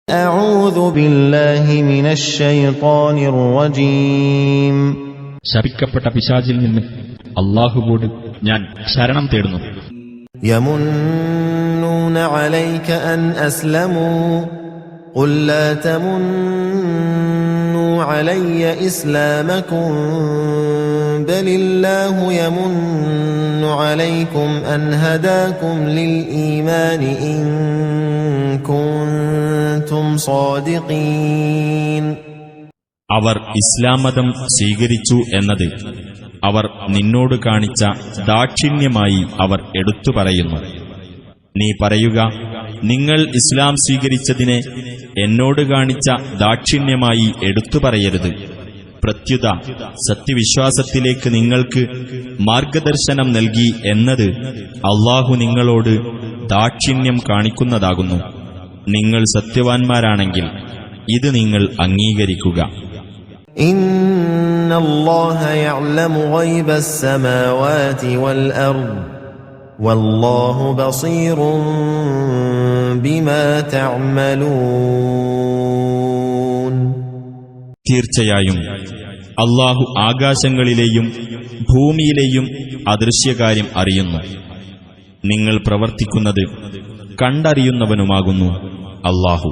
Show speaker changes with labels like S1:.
S1: أعوذ بالله من الشيطان الرجيم.
S2: ശപിക്കപ്പെട്ട പിശാചിൽ നിന്ന് അല്ലാഹുവോട് ഞാൻ ശരണം തേടുന്നു.
S1: يمنون عليك أن أسلموا قل لا تمنوا علي إسلامكم بل الله يمن عليكم أن هداكم للإيمان إن كنتم صادقين.
S2: അവർ ഇസ്ലാം മതം സ്വീകരിച്ചു എന്നത് അവർ നിന്നോട് കാണിച്ച ദാക്ഷിണ്യമായി അവർ എടുത്തു പറയുന്നു. നീ പറയുക, നിങ്ങൾ ഇസ്ലാം സ്വീകരിച്ചതിനെ എന്നോട് കാണിച്ച ദാക്ഷിണ്യമായി എടുത്തു പറയരുത്. പ്രത്യുത സത്യവിശ്വാസത്തിലേക്ക് നിങ്ങൾക്ക് മാർഗദർശനം നൽകി എന്നത് അല്ലാഹു നിങ്ങളോട് ദാക്ഷിണ്യം കാണിക്കുന്നതാകുന്നു. നിങ്ങൾ സത്യവാൻമാരാണെങ്കിൽ ഇത് നിങ്ങൾ അംഗീകരിക്കുക.
S1: ഇന്നല്ലാഹ യഅലമു ഗൈബസ് സമാവാതി വൽ അർദ് വല്ലാഹു ബസീറുൻ ബിമാ തഅമലൂൻ.
S2: തീർച്ചയായും അല്ലാഹു ആകാശങ്ങളിലെയും ഭൂമിയിലെയും അദൃശ്യകാര്യം അറിയുന്നു. നിങ്ങൾ പ്രവർത്തിക്കുന്നത് കണ്ടറിയുന്നവനുമാകുന്നു അല്ലാഹു.